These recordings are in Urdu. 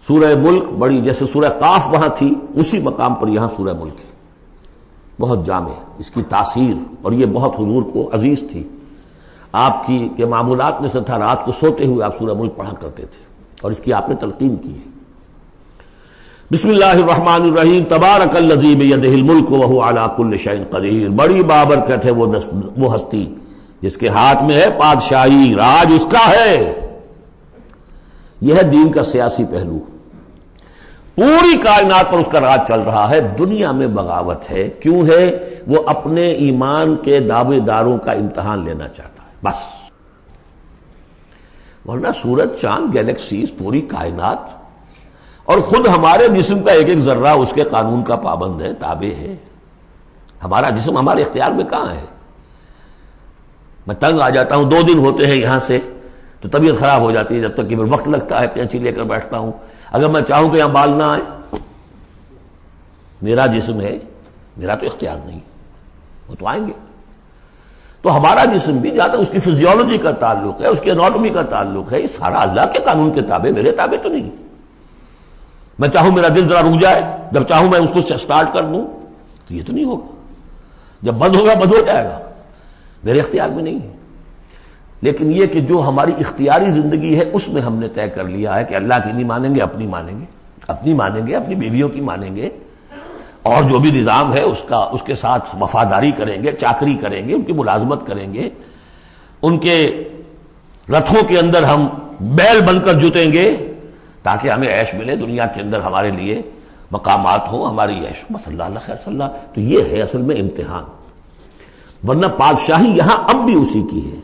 سورہ ملک بڑی، جیسے سورہ قاف وہاں تھی اسی مقام پر یہاں سورہ ملک ہے، بہت جامع اس کی تاثیر، اور یہ بہت حضور کو عزیز تھی۔ آپ کی کے معمولات میں سے تھا رات کو سوتے ہوئے آپ سورہ ملک پڑھا کرتے تھے، اور اس کی آپ نے تلقین کی ہے۔ بسم اللہ الرحمن الرحیم، تبارک الذی بیدہ الملک وہو علی کل شیء قدیر، بڑی بابرکت ہے وہ ہستی جس کے ہاتھ میں ہے بادشاہی، راج اس کا ہے۔ یہ ہے دین کا سیاسی پہلو، پوری کائنات پر اس کا راج چل رہا ہے۔ دنیا میں بغاوت ہے، کیوں ہے؟ وہ اپنے ایمان کے دعوے داروں کا امتحان لینا چاہتا ہے بس، ورنہ سورج، چاند، گیلیکسیز، پوری کائنات اور خود ہمارے جسم کا ایک ایک ذرہ اس کے قانون کا پابند ہے، تابع ہے۔ ہمارا جسم ہمارے اختیار میں کہاں ہے؟ میں تنگ آ جاتا ہوں، 2 دن ہوتے ہیں یہاں سے تو طبیعت خراب ہو جاتی ہے، جب تک کہ پھر وقت لگتا ہے کینچی لے کر بیٹھتا ہوں۔ اگر میں چاہوں کہ یہاں بال نہ آئے، میرا جسم ہے، میرا تو اختیار نہیں، وہ تو آئیں گے۔ تو ہمارا جسم بھی جہاں تک اس کی فزیولوجی کا تعلق ہے، اس کی اناٹومی کا تعلق ہے، یہ سارا اللہ کے قانون کے تابع، میرے تابع تو نہیں۔ میں چاہوں میرا دل ذرا رک جائے، جب چاہوں میں اس کو سٹارٹ کر دوں تو یہ تو نہیں ہوگا، جب بند ہوگا بند ہو جائے گا، میرے اختیار میں نہیں ہے۔ لیکن یہ کہ جو ہماری اختیاری زندگی ہے اس میں ہم نے طے کر لیا ہے کہ اللہ کی نہیں مانیں گے، اپنی مانیں گے، اپنی مانیں گے، اپنی بیویوں کی مانیں گے، اور جو بھی نظام ہے اس کے ساتھ وفاداری کریں گے، چاکری کریں گے، ان کی ملازمت کریں گے، ان کے رتھوں کے اندر ہم بیل بن کر جتیں گے تاکہ ہمیں عیش ملے، دنیا کے اندر ہمارے لیے مقامات ہوں، ہماری عیش ہو، بس اللہ خیر صلی اللہ۔ تو یہ ہے اصل میں امتحان، ورنہ بادشاہی یہاں اب بھی اسی کی ہے۔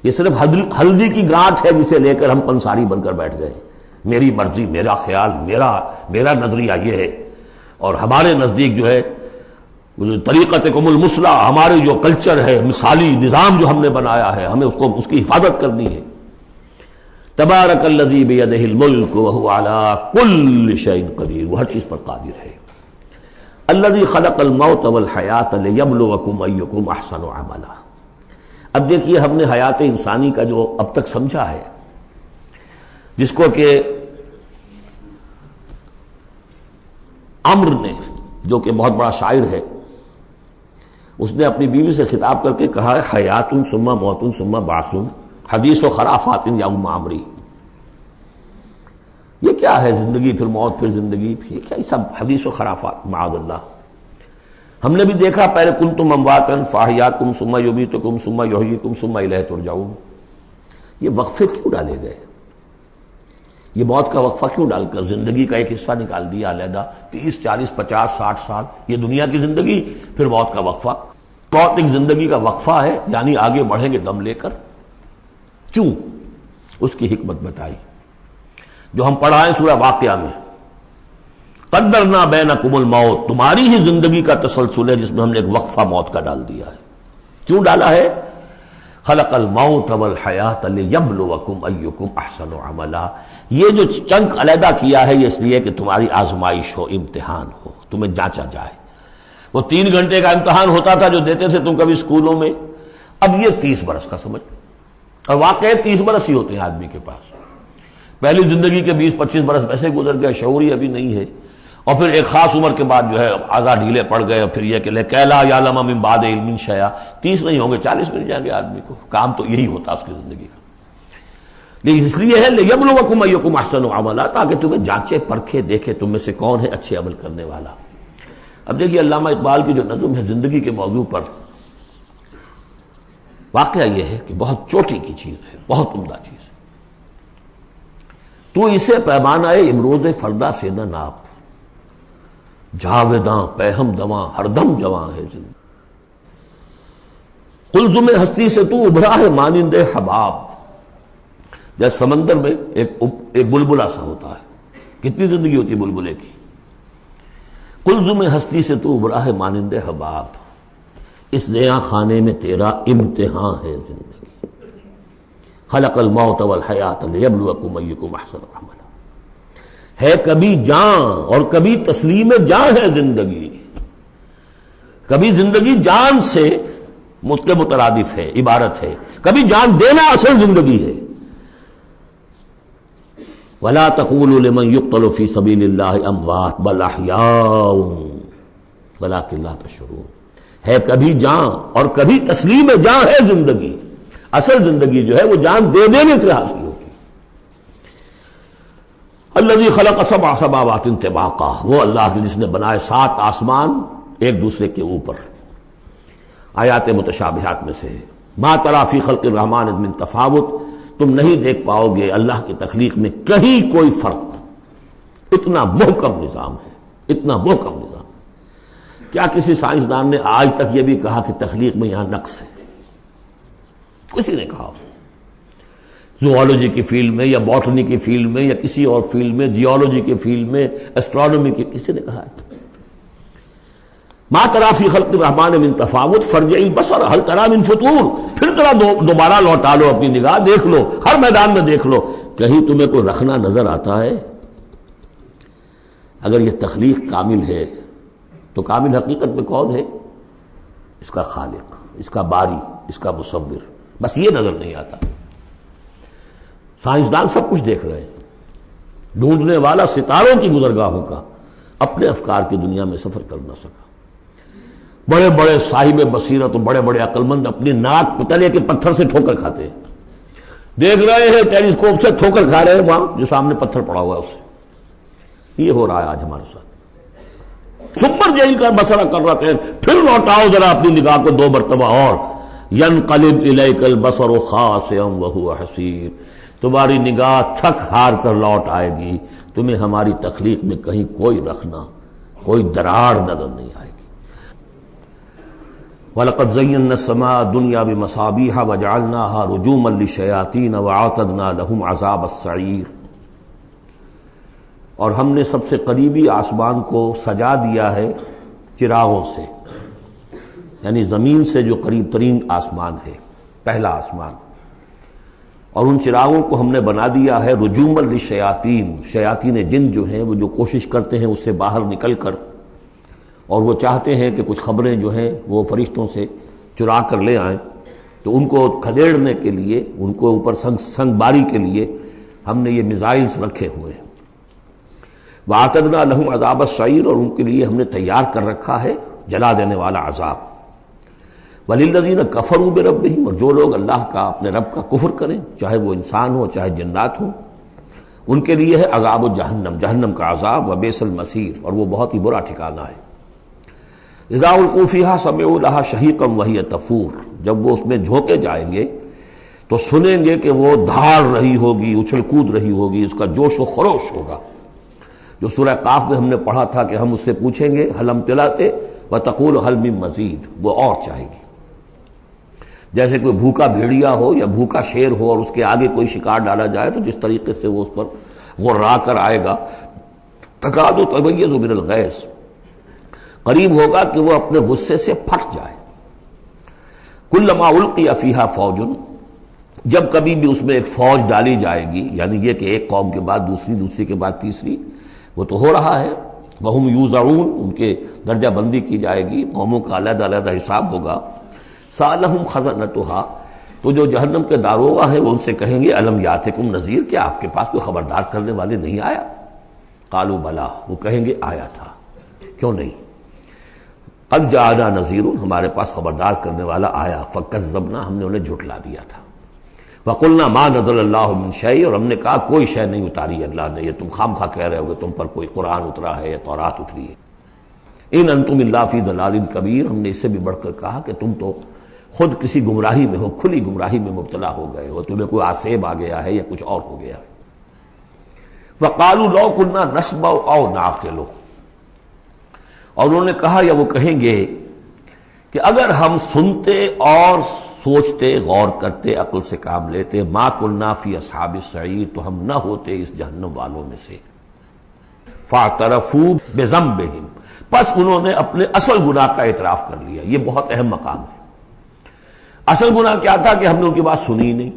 یہ صرف ہلدی کی گانٹھ ہے جسے لے کر ہم پنساری بن کر بیٹھ گئے، میری مرضی، میرا خیال، میرا نظریہ یہ ہے، اور ہمارے نزدیک جو ہے طریقتکم المثلی، ہمارے جو کلچر ہے، مثالی نظام جو ہم نے بنایا ہے، ہمیں اس کی حفاظت کرنی ہے۔ تبارک الذی بیدہ الملک وہو علی کل شیء قدیر، وہ ہر چیز پر قادر ہے۔ الذی خلق الموت والحیاۃ لیبلوکم ایکم احسن عملا۔ اب دیکھیے ہم نے حیات انسانی کا جو اب تک سمجھا ہے، جس کو کہ عمر نے، جو کہ بہت بڑا شاعر ہے، اس نے اپنی بیوی سے خطاب کر کے کہا ہے حیات ثم موت ثم بعث حدیث و خرافات یا ام عمری۔ یہ کیا ہے؟ زندگی پھر موت پھر زندگی، یہ کیا؟ یہ سب حدیث و خرافات، معاذ اللہ۔ ہم نے بھی دیکھا پہلے کنتم امواتا فاحیاکم ثم یمیتکم ثم یحییکم ثم الیہ ترجعون۔ یہ وقفے کیوں ڈالے گئے؟ یہ موت کا وقفہ کیوں ڈال کر زندگی کا ایک حصہ نکال دیا علیحدہ؟ 30 40 50 60 سال یہ دنیا کی زندگی، پھر موت کا وقفہ۔ موت ایک زندگی کا وقفہ ہے، یعنی آگے بڑھیں گے دم لے کر۔ کیوں؟ اس کی حکمت بتائی جو ہم پڑھائیں سورہ واقعہ میں، قدرنا بینکم الموت، تمہاری ہی زندگی کا تسلسل ہے جس میں ہم نے ایک وقفہ موت کا ڈال دیا ہے۔ کیوں ڈالا ہے؟ خلق الموت والحیاۃ لیبلوکم ایکم احسن عملا۔ یہ جو چنک علیحدہ کیا ہے یہ اس لیے کہ تمہاری آزمائش ہو، امتحان ہو، تمہیں جانچا جائے۔ وہ 3 گھنٹے کا امتحان ہوتا تھا جو دیتے تھے تم کبھی اسکولوں میں، اب یہ 30 برس کا سمجھ، اور واقعی 30 برس ہی ہوتے ہیں آدمی کے پاس۔ پہلی زندگی کے 20 25 برس ویسے گزر گئے، شعور ہی ابھی نہیں ہے، اور پھر ایک خاص عمر کے بعد جو ہے آزاد ڈھیلے پڑ گئے، اور پھر یہ کہ لا یعلم من بعد علم شیئا، 30 نہیں ہوں گے 40 مل جائیں گے آدمی کو، کام تو یہی ہوتا اس کی زندگی کا۔ لیکن اس لیے ہے لیبلوکم ایکم احسن عملا، تاکہ تمہیں جانچے پرکھے دیکھے تم میں سے کون ہے اچھے عمل کرنے والا۔ اب دیکھیے علامہ اقبال کی جو نظم ہے زندگی کے موضوع پر، واقعہ یہ ہے کہ بہت چوٹی کی چیز ہے، بہت عمدہ چیز ہے۔ تو اسے پیمانہ امروز فردا سے نہ ناپ، جاویداں پہم دواں ہر دم جواں ہے زندگی۔ قلزم ہستی سے تو ابھرا ہے مانند حباب، جیسے سمندر میں ایک بلبلا سا ہوتا ہے، کتنی زندگی ہوتی ہے بلبلے کی۔ قلزم ہستی سے تو ابھرا ہے مانند حباب، اس زیاں خانے میں تیرا امتحان ہے زندگی۔ خلق الموت والحیات لیبلوکم ایکم احسن عملا۔ ہے کبھی جاں اور کبھی تسلیم جاں ہے زندگی، کبھی زندگی جان سے مترادف ہے، عبارت ہے، کبھی جان دینا اصل زندگی ہے۔ ولا تقولوا لمن يقتل في سبيل الله اموات بل احیاء ولكن لا تشعرون. ہے کبھی جان اور کبھی تسلیم جان ہے زندگی. اصل زندگی جو ہے وہ جان دے دینے سے حاصل ہوگی. الذي خلق سبع سماوات طباقا، وہ اللہ جس نے بنائے 7 آسمان ایک دوسرے کے اوپر. آیات متشابہات میں سے ما تری فی خلق الرحمن من تفاوت، تم نہیں دیکھ پاؤ گے اللہ کی تخلیق میں کہیں کوئی فرق. اتنا محکم نظام ہے، اتنا محکم نظام. کیا کسی سائنسدان نے آج تک یہ بھی کہا کہ تخلیق میں یہاں نقص ہے؟ کسی نے کہا؟ زوالوجی کی فیلڈ میں یا باٹنی کی فیلڈ میں یا کسی اور فیلڈ میں، جیولوجی کی فیلڈ میں، ایسٹرونومی کی، کسی نے کہا ہے؟ ما تری فی خلق الرحمن من تفاوت فارجع البصر هل تری من فطور، پھر ذرا دوبارہ لوٹا لو اپنی نگاہ، دیکھ لو، ہر میدان میں دیکھ لو، کہیں تمہیں کوئی رکھنا نظر آتا ہے؟ اگر یہ تخلیق کامل ہے تو کامل حقیقت میں کون ہے؟ اس کا خالق، اس کا باری، اس کا مصور. بس یہ نظر نہیں آتا. سائنسدان سب کچھ دیکھ رہے ہیں، ڈھونڈنے والا ستاروں کی گزرگاہوں کا اپنے افکار کی دنیا میں سفر کر نہ سکا. بڑے بڑے صاحب بصیرت اور بڑے بڑے عقل مند اپنی ناک پتلے کے پتھر سے ٹھوکر کھاتے ہیں. دیکھ رہے ہیں ٹیلیسکوپ سے ٹھوکر کھا رہے ہیں وہاں جو سامنے پتھر پڑا ہوا ہے اس سے. یہ ہو رہا ہے آج ہمارے ساتھ. سپر جیل کا بسرا کر رہے ہیں، پھر لوٹاؤ ذرا اپنی نگاہ کو 2 مرتبہ اور. ینقلب الیک البصر خاسئا وہو حسیر، تمہاری نگاہ تھک ہار کر لوٹ آئے گی، تمہیں ہماری تخلیق میں کہیں کوئی رکھنا، کوئی دراڑ نظر نہیں آئے گی. وَلَقَدْ زَيَّنَّا السَّمَاءَ الدُّنْيَا بِمَصَابِيحَ وَجَعَلْنَاهَا رُجُومًا لِلشَّيَاطِينَ وَأَعْتَدْنَا لَهُمْ عَذَابَ السَّعِيرِ. اور ہم نے سب سے قریبی آسمان کو سجا دیا ہے چراغوں سے، یعنی زمین سے جو قریب ترین آسمان ہے، پہلا آسمان، اور ان چراغوں کو ہم نے بنا دیا ہے رجوما للشیاطین، شیاطین جن جو ہیں وہ جو کوشش کرتے ہیں اس سے باہر نکل کر، اور وہ چاہتے ہیں کہ کچھ خبریں جو ہیں وہ فرشتوں سے چرا کر لے آئیں، تو ان کو کھدیڑنے کے لیے، ان کو اوپر سنگ باری کے لیے ہم نے یہ میزائلز رکھے ہوئے ہیں. وَأَعْتَدْنَا لَهُمْ عَذَابَ السَّعِيرِ، اور ان کے لیے ہم نے تیار کر رکھا ہے جلا دینے والا عذاب. وَلِلَّذِينَ كَفَرُوا بِرَبِّهِمْ، اور جو لوگ اللہ کا، اپنے رب کا کفر کریں، چاہے وہ انسان ہو چاہے جنات ہوں، ان کے لیے ہے عذاب جہنم، جہنم کا عذاب. وَبِئْسَ الْمَصِيرُ، اور وہ بہت ہی برا ٹھکانہ ہے. اذا القوا فیہا سمعوا لہا شہیقا وہی تفور، جب وہ اس میں جھونکے جائیں گے تو سنیں گے کہ وہ دھاڑ رہی ہوگی، اچھل کود رہی ہوگی، اس کا جوش و خروش ہوگا. جو سورہ قاف میں ہم نے پڑھا تھا کہ ہم اس سے پوچھیں گے حل امتلأت وتقول حل من مزید، وہ اور چاہے گی. جیسے کوئی بھوکا بھیڑیا ہو یا بھوکا شیر ہو اور اس کے آگے کوئی شکار ڈالا جائے تو جس طریقے سے وہ اس پر غرا کر آئے گا، تکاد تمیز من الغیظ، قریب ہوگا کہ وہ اپنے غصے سے پھٹ جائے. کلما القی فیہا فوج، جب کبھی بھی اس میں ایک فوج ڈالی جائے گی، یعنی یہ کہ ایک قوم کے بعد دوسری، دوسری کے بعد تیسری، وہ تو ہو رہا ہے. وہم یوزعون، ان کے درجہ بندی کی جائے گی، قوموں کا علیحدہ علیحدہ حساب ہوگا. سألہم خزنتہا، تو جو جہنم کے داروغہ ہیں وہ ان سے کہیں گے الم یاتکم نذیر، کیا آپ کے پاس کوئی خبردار کرنے والے نہیں آیا؟ قالوا بلا، وہ کہیں گے آیا تھا، کیوں نہیں؟ قد جاءنا نذیر، ہمارے پاس خبردار کرنے والا آیا. فکذبنا، ہم نے انہیں جھٹلا دیا تھا. وقلنا ما نزل اللہ من شیء، اور ہم نے کہا کوئی شے نہیں اتاری اللہ نے، یہ تم خام خواہ کہہ رہے ہو کہ تم پر کوئی قرآن اترا ہے یا تورات اتری ہے. ان انتم الا فی ضلال کبیر، ہم نے اس سے بھی بڑھ کر کہا کہ تم تو خود کسی گمراہی میں ہو، کھلی گمراہی میں مبتلا ہو گئے ہو، تمہیں کوئی آسیب آ گیا ہے یا کچھ اور ہو گیا ہے. وقالوا لو كنا نسمع او نعقل، اور انہوں نے کہا یا وہ کہیں گے کہ اگر ہم سنتے اور سوچتے، غور کرتے، عقل سے کام لیتے، ما كنا فی اصحاب السعیر، تو ہم نہ ہوتے اس جہنم والوں میں سے. فاعترفوا بذنبہم، پس انہوں نے اپنے اصل گناہ کا اعتراف کر لیا. یہ بہت اہم مقام ہے. اصل گناہ کیا تھا کہ ہم نے ان کی بات سنی نہیں،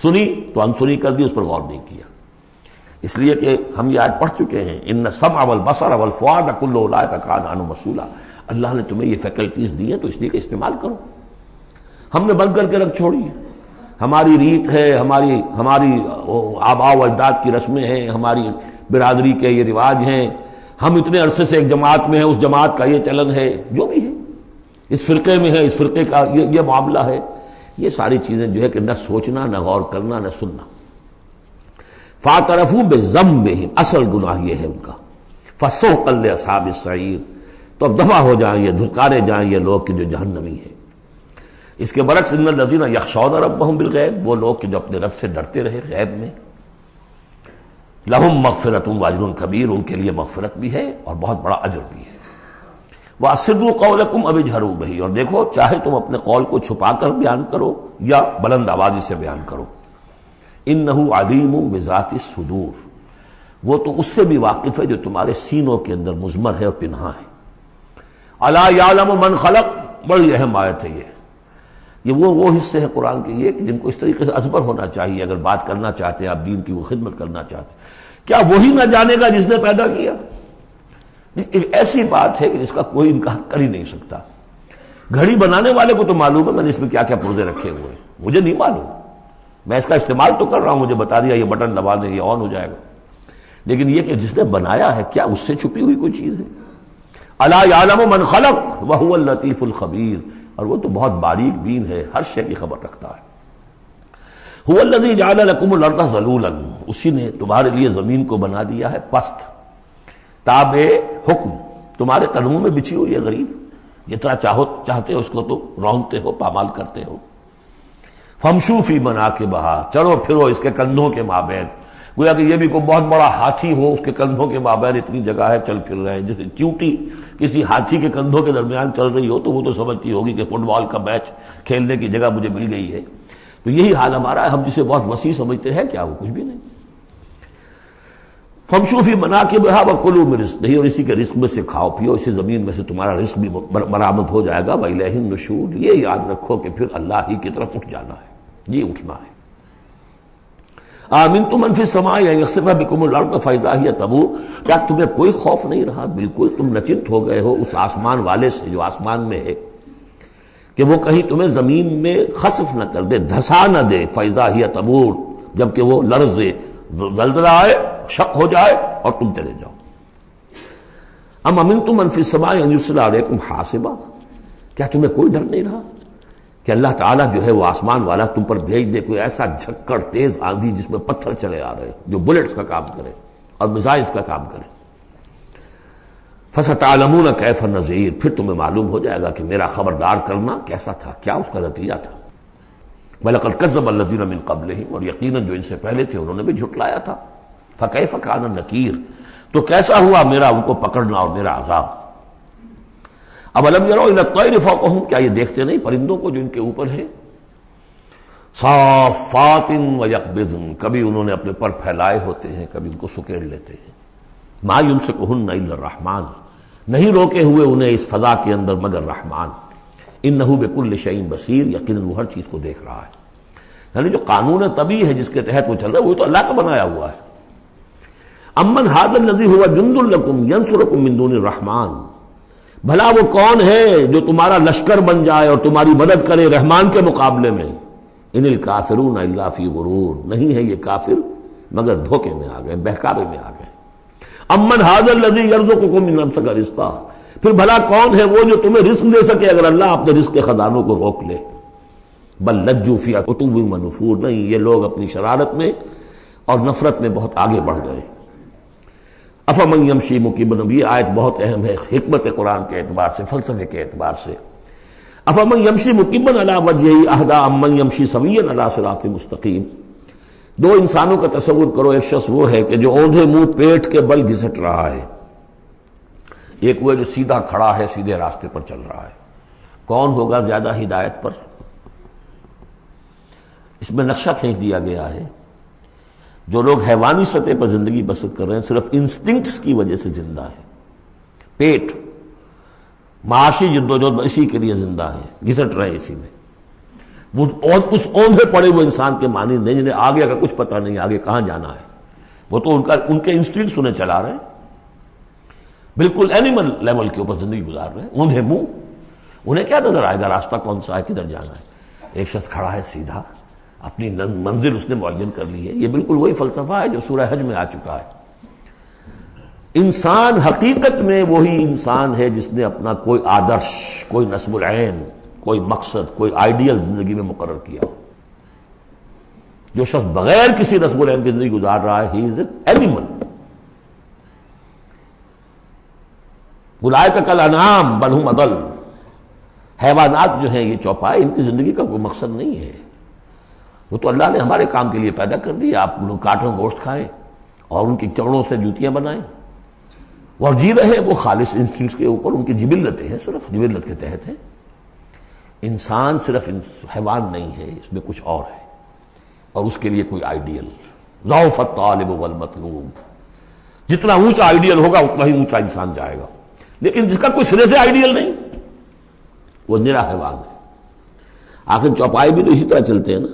سنی تو انسنی کر دی، اس پر غور نہیں کیا. اس لیے کہ ہم یہ آج پڑھ چکے ہیں ان السمع والبصر والفؤاد کل اولئک کان عنہ مسئولا. اللہ نے تمہیں یہ فیکلٹیز دی ہیں تو اس لیے کہ استعمال کرو. ہم نے بند کر کے رکھ چھوڑی ہے. ہماری ریت ہے، ہماری آباء و اجداد کی رسمیں ہیں، ہماری برادری کے یہ رواج ہیں، ہم اتنے عرصے سے ایک جماعت میں ہیں، اس جماعت کا یہ چلن ہے، جو بھی ہے، اس فرقے میں ہے، اس فرقے کا یہ معاملہ ہے، یہ ساری چیزیں جو ہے کہ نہ سوچنا، نہ غور کرنا، نہ سننا۔ فاعترفوا بذنبہم، اصل گناہ یہ ہے ان کا، فسحقا لاصحاب السعیر، تو اب دفع ہو جائیں یہ، دھتکارے جائیں یہ لوگ کہ جو جہنمی ہیں۔ اس کے برعکس ان الذین یخشون ربہم بالغیب، وہ لوگ کہ جو اپنے رب سے ڈرتے رہے غیب میں، لہم مغفرۃ واجر کبیر، ان کے لیے مغفرت بھی ہے اور بہت بڑا اجر بھی ہے۔ واسروا قولکم او اجہروا بہ، اور دیکھو چاہے تم اپنے قول کو چھپا کر بیان کرو یا بلند آوازی سے بیان کرو، انہ علیم بذات الصدور، وہ تو اس سے بھی واقف ہے جو تمہارے سینوں کے اندر مضمر ہے اور پنہاں ہے۔ الا یعلم من خلق، بڑی اہم آیت ہے یہ وہ حصے ہیں قرآن کے یہ کہ جن کو اس طریقے سے ازبر ہونا چاہیے اگر بات کرنا چاہتے ہیں آپ، دین کی وہ خدمت کرنا چاہتے ہیں۔ کیا وہی نہ جانے گا جس نے پیدا کیا؟ ایک ایسی بات ہے کہ جس کا کوئی انکار کر ہی نہیں سکتا۔ گھڑی بنانے والے کو تو معلوم ہے میں نے اس میں کیا کیا پرزے رکھے ہوئے ہیں، مجھے نہیں معلوم، میں اس کا استعمال تو کر رہا ہوں، مجھے بتا دیا یہ بٹن دبا دیں یہ آن ہو جائے گا، لیکن یہ کہ جس نے بنایا ہے کیا اس سے چھپی ہوئی کوئی چیز ہے؟ الا یعلم من خلق وهو اللطیف الخبیر، اور وہ تو بہت باریک بین ہے، ہر شے کی خبر رکھتا ہے۔ هو الذی جعل لکم الارض ذلولا، اسی نے تمہارے لیے زمین کو بنا دیا ہے پست، تابع حکم، تمہارے قدموں میں بچھی ہوئی ہے غریب، جتنا چاہتے ہو اس کو تو رونتے ہو، پامال کرتے ہو۔ فامشوا فی مناکبہا، چلو پھرو اس کے کندھوں کے مابین، گویا کہ یہ بھی کوئی بہت بڑا ہاتھی ہو، اس کے کندھوں کے مابین اتنی جگہ ہے، چل پھر رہے ہیں، جیسے چیونٹی کسی ہاتھی کے کندھوں کے درمیان چل رہی ہو تو وہ تو سمجھتی ہوگی کہ فٹ بال کا میچ کھیلنے کی جگہ مجھے مل گئی ہے۔ تو یہی حال ہمارا ہے، ہم جسے بہت وسیع سمجھتے ہیں کیا وہ کچھ بھی نہیں۔ فامشوا فی مناکبہا وکلوا من رزقہ، اور اسی کے رزق میں سے کھاؤ پیو، اسی زمین میں سے تمہارا رزق بھی برآمد ہو جائے گا۔ وإلیہ النشور، یہ یاد رکھو کہ پھر اللہ ہی کی طرف اٹھ جانا ہے، یہ اٹھنا ہے۔ آمنتم من فی السماء ان یخسف بکم الارض فاذا ہی تمور، کیا تمہیں کوئی خوف نہیں رہا؟ بالکل تم نچنت ہو گئے ہو اس آسمان والے سے جو آسمان میں ہے کہ وہ کہیں تمہیں زمین میں خسف نہ کر دے، دھسا نہ دے، فاذا ہی تمور، جبکہ وہ لرزے، زلزلہ آئے، شق ہو جائے اور تم چلے جاؤ۔ ام امنتم من فی السماء ان یرسل علیکم حاصبا، کیا تمہیں کوئی ڈر نہیں رہا کہ اللہ تعالیٰ جو ہے وہ آسمان والا تم پر بھیج دے کوئی ایسا جھکڑ تیز آندھی جس میں پتھر چلے آ رہے جو بلٹس کا کام کرے اور میزائلز کا کام کرے۔ فَسَتَعْلَمُونَ كَيْفَ النَّذِيرُ، پھر تمہیں معلوم ہو جائے گا کہ میرا خبردار کرنا کیسا تھا، کیا اس کا نتیجہ تھا۔ وَلَقَدْ كَذَّبَ الَّذِينَ مِن قَبْلِهِمْ، اور یقیناً جو ان سے پہلے تھے انہوں نے بھی جھٹلایا تھا۔ فَكَيْفَ كَانَ النَّكِيرُ، تو کیسا ہوا میرا ان کو پکڑنا اور میرا عذاب۔ اَوَلَمْ يَرَوْا إِلَى الطَّيْرِ فَوْقَهُمْ، کیا یہ دیکھتے نہیں پرندوں کو جو ان کے اوپر ہے؟ صافات ویقبضن، کبھی انہوں نے اپنے پر پھیلائے ہوتے ہیں، کبھی ان کو سکیڑ لیتے ہیں۔ ما یمسکہن الا الرحمن، نہیں روکے ہوئے انہیں اس فضا کے اندر مگر رحمان۔ انہ بکل شیء بصیر، یقیناً وہ ہر چیز کو دیکھ رہا ہے۔ یعنی جو قانون طبیعی ہے جس کے تحت وہ چل رہا ہے وہ تو اللہ کا بنایا ہوا ہے۔ امن ھذا الذی هو جند لکم ینصرکم من دون الرحمن، بھلا وہ کون ہے جو تمہارا لشکر بن جائے اور تمہاری مدد کرے رحمان کے مقابلے میں؟ ان الکافرون الا فی غرور، نہیں ہے یہ کافر مگر دھوکے میں آ گئے، بہکاوے میں آ گئے۔ امن ھذا الذی یرزقکم من امسک رزقا، پھر بھلا کون ہے وہ جو تمہیں رزق دے سکے اگر اللہ اپنے رزق کے خزانوں کو روک لے؟ بل لجوا فی عتو و نفور، نہیں یہ لوگ اپنی شرارت میں اور نفرت میں بہت آگے بڑھ گئے۔ افمن یمشی مکبا، یہ آیت بہت اہم ہے حکمت قرآن کے اعتبار سے، فلسفے کے اعتبار سے۔ افمن یمشی مکبا علی وجہہ اہدی امن یمشی سویا علی صراط مستقیم، دو انسانوں کا تصور کرو، ایک شخص وہ ہے کہ جو اوندھے منہ پیٹ کے بل گھسٹ رہا ہے، ایک وہ جو سیدھا کھڑا ہے، سیدھے راستے پر چل رہا ہے۔ کون ہوگا زیادہ ہدایت پر؟ اس میں نقشہ کھینچ دیا گیا ہے، جو لوگ حیوانی سطح پر زندگی بسر کر رہے ہیں صرف انسٹنکٹس کی وجہ سے زندہ ہیں، پیٹ معاشی جدوجہد اسی کے لیے زندہ ہیں، گھسٹ رہے ہیں اسی میں۔ وہ اس اوندھے پڑے ہوئے انسان کے معنی نہیں جنہیں آگے کا کچھ پتہ نہیں، آگے کہاں جانا ہے، وہ تو ان کے انسٹنکٹس انہیں چلا رہے ہیں، بالکل اینیمل لیول کے اوپر زندگی گزار رہے ہیں، اوندھے منہ۔ انہیں کیا نظر آئے گا راستہ کون سا ہے، کدھر جانا ہے؟ ایک شخص کھڑا ہے سیدھا، اپنی منزل اس نے معین کر لی ہے۔ یہ بالکل وہی فلسفہ ہے جو سورہ حج میں آ چکا ہے۔ انسان حقیقت میں وہی انسان ہے جس نے اپنا کوئی آدرش، کوئی نصب العین، کوئی مقصد، کوئی آئیڈیل زندگی میں مقرر کیا ہو۔ جو شخص بغیر کسی نصب العین کی زندگی گزار رہا ہے، ہی از این اینیمل۔ اولئک کالانعام بل ھم اضل، حیوانات جو ہیں یہ چوپائے، ان کی زندگی کا کوئی مقصد نہیں ہے۔ وہ تو اللہ نے ہمارے کام کے لیے پیدا کر دی، آپ لوگ کاٹوں گوشت کھائیں اور ان کی چمڑوں سے جوتیاں بنائیں اور جی رہے ہیں وہ خالص انسٹنکٹس کے اوپر، ان کی جبلتیں ہیں، صرف جبلت کے تحت ہیں۔ انسان صرف حیوان نہیں ہے، اس میں کچھ اور ہے، اور اس کے لیے کوئی آئیڈیل۔ ضعف الطالب والمطلوب، جتنا اونچا آئیڈیل ہوگا اتنا ہی اونچا انسان جائے گا، لیکن جس کا کوئی سرے سے آئیڈیل نہیں وہ نرا حیوان ہے۔ آخر چوپائے بھی تو اسی طرح چلتے ہیں نا۔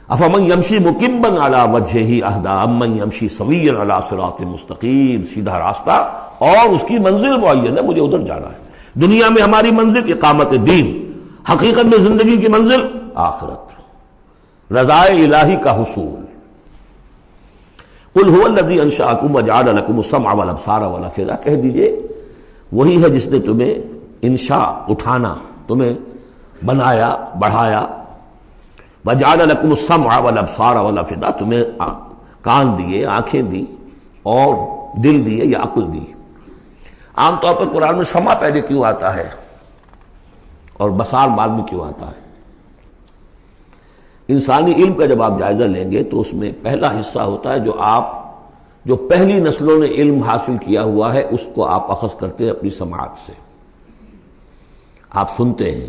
افمن یمشی مکبا علی وجہہ اہدی امن یمشی سویا علی صراط مستقیم، سیدھا راستہ اور اس کی منزل معین ہے، مجھے ادھر جانا ہے۔ دنیا میں ہماری منزل اقامت دین، حقیقت میں زندگی کی منزل آخرت، رضا الہی کا حصول۔ قل هو الذی انشأکم وجعل لکم السمع والابصار والافئدہ، کہہ دیجئے وہی ہے جس نے تمہیں انشاء اٹھانا، تمہیں بنایا، بڑھایا، وجعل لکم السمع والابصار والافئدہ، تمہیں کان دیے، آنکھیں دی اور دل دیے یا عقل دی۔ عام طور پر قرآن میں سمع پہلے کیوں آتا ہے اور بصار بعد میں کیوں آتا ہے؟ انسانی علم کا جب آپ جائزہ لیں گے تو اس میں پہلا حصہ ہوتا ہے جو پہلی نسلوں نے علم حاصل کیا ہوا ہے، اس کو آپ اخذ کرتے ہیں اپنی سماعت سے۔ آپ سنتے ہیں،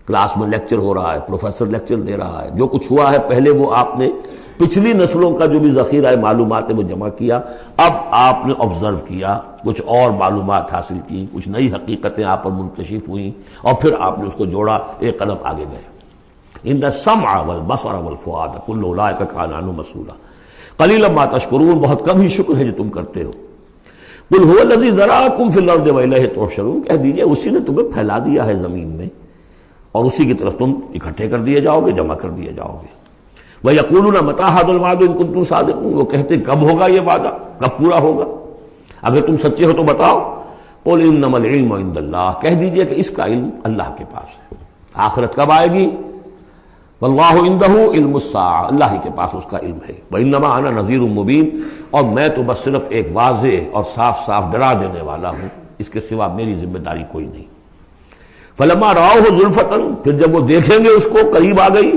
کلاس میں لیکچر ہو رہا ہے، پروفیسر لیکچر دے رہا ہے، جو کچھ ہوا ہے پہلے وہ آپ نے پچھلی نسلوں کا جو بھی ذخیرہ معلومات ہے وہ جمع کیا، اب آپ نے آبزرو کیا، کچھ اور معلومات حاصل کی، کچھ نئی حقیقتیں آپ پر منکشف ہوئیں اور پھر آپ نے اس کو جوڑا، ایک قدم آگے گئے۔ ان السمع والبصر والفؤاد کل اولئک کان عنہ مسئولا قلیلا ما تشکرون، بہت کم ہی شکر ہے جو تم کرتے ہو۔ قل هو الذی ذرأکم فی الارض والیہ تحشرون، کہہ دیجئے اسی نے تمہیں پھیلا دیا ہے زمین میں اور اسی کی طرف تم اکٹھے کر دیے جاؤ گے، جمع کر دیے جاؤ گے۔ وَيَقُولُونَ مَتَىٰ هَٰذَا الْوَعْدُ إِن كُنتُمْ صَادِقِينَ، وہ کہتے کب ہوگا یہ وعدہ، کب پورا ہوگا، اگر تم سچے ہو تو بتاؤ۔ قُلْ إِنَّمَا الْعِلْمُ عِندَ اللَّهِ، کہہ دیجئے کہ اس کا علم اللہ کے پاس ہے۔ آخرت کب آئے گی؟ وَاللَّهُ عِندَهُ عِلْمُ السَّاعَةِ، اللہ ہی کے پاس اس کا علم ہے۔ وَإِنَّمَا أَنَا نَذِيرٌ مُّبِينٌ، اور میں تو بس صرف ایک واضح اور صاف صاف ڈرا دینے والا ہوں، اس کے سوا میری ذمہ داری کوئی نہیں۔ فَلَمَّا رَأَوْهُ زُلْفَةً، پھر جب وہ دیکھیں گے اس کو قریب آ گئی،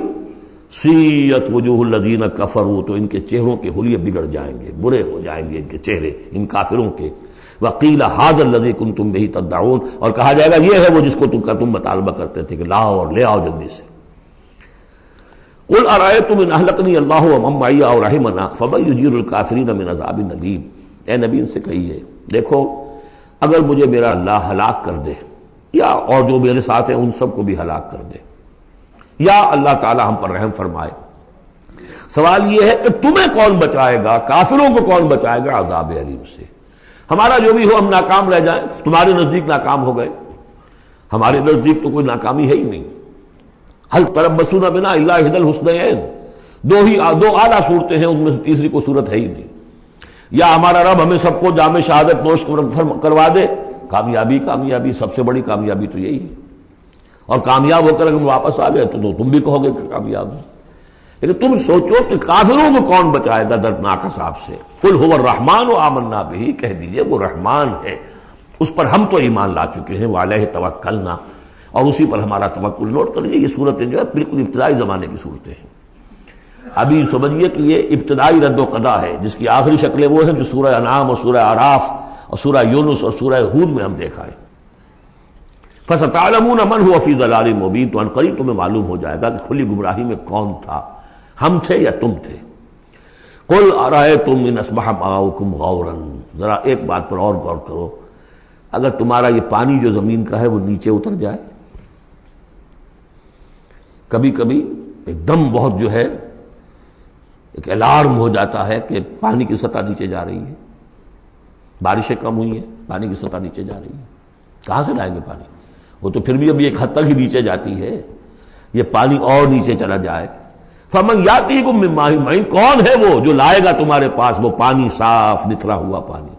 سیئت وجوہ الذین کفروا، تو ان کے چہروں کے حلیے بگڑ جائیں گے، برے ہو جائیں گے ان کے چہرے، ان کافروں کے۔ وقیل ھذا الذی کنتم بہ تدعون، اور کہا جائے گا یہ ہے وہ جس کو تم مطالبہ کرتے تھے کہ لاؤ اور لے آؤ جلدی سے۔ قل ارأیتم ان اہلکنی اللہ ومن معی او رحمنا فمن یجیر الکافرین من عذاب الیم، اے نبی ان سے کہیے دیکھو اگر مجھے میرا اللہ ہلاک کر دے یا اور جو میرے ساتھ ہیں ان سب کو بھی ہلاک کر دے، یا اللہ تعالی ہم پر رحم فرمائے، سوال یہ ہے کہ تمہیں کون بچائے گا، کافروں کو کون بچائے گا عذاب علیم سے؟ ہمارا جو بھی ہو ہم ناکام رہ جائیں، تمہارے نزدیک ناکام ہو گئے، ہمارے نزدیک تو کوئی ناکامی ہے ہی نہیں۔ هل تربصون بنا الا احدى الحسنيين، دو اعلیٰ صورتیں ہیں، ان میں سے تیسری کوئی صورت ہے ہی نہیں۔ یا ہمارا رب ہمیں سب کو جام شہادت نوش کروا دے، کامیابی سب سے بڑی کامیابی تو یہی ہے، اور کامیاب ہو کر اگر واپس آ گئے تو تم بھی کہو گے کہ کامیاب ہو۔ لیکن تم سوچو کہ کافروں کو کون بچائے گا دردناک عذاب سے؟ قل هو الرحمن آمنا به، کہہ دیجئے وہ رحمان ہے، اس پر ہم تو ایمان لا چکے ہیں، وعلیہ توکلنا، اور اسی پر ہمارا توکل۔ نوٹ کر لیجیے یہ صورتیں جو ہے بالکل ابتدائی زمانے کی صورتیں ہیں۔ ابھی سمجھیے کہ یہ ابتدائی رد و قضا ہے، جس کی آخری شکلیں وہ ہیں جو سورہ انعام اور سورہ اعراف اور سورہ یونس اور سورہ ہود میں ہم دیکھا ہے۔ فَسَتَعْلَمُونَ مَنْ هُوَ فِي ضَلَالٍ مُّبِينٍ، تو عنقریب تمہیں معلوم ہو جائے گا کہ کھلی گمراہی میں کون تھا، ہم تھے یا تم تھے۔ قُلْ أَرَأَيْتُمْ إِنْ أَصْبَحَ مَاؤُكُمْ غَوْرًا، ذرا ایک بات پر اور غور کرو، اگر تمہارا یہ پانی جو زمین کا ہے وہ نیچے اتر جائے، کبھی کبھی ایک دم بہت جو ہے ایک الارم ہو جاتا ہے کہ پانی کی سطح نیچے جا رہی ہے، بارشیں کم ہوئی ہیں، پانی کی سطح نیچے جا رہی ہے، کہاں سے لائیں گے پانی؟ وہ تو پھر بھی ابھی ایک حد تک ہی نیچے جاتی ہے، یہ پانی اور نیچے چلا جائے. فمن یاتیکم من ماء معین، کون ہے وہ جو لائے گا تمہارے پاس وہ پانی صاف نتھرا ہوا پانی.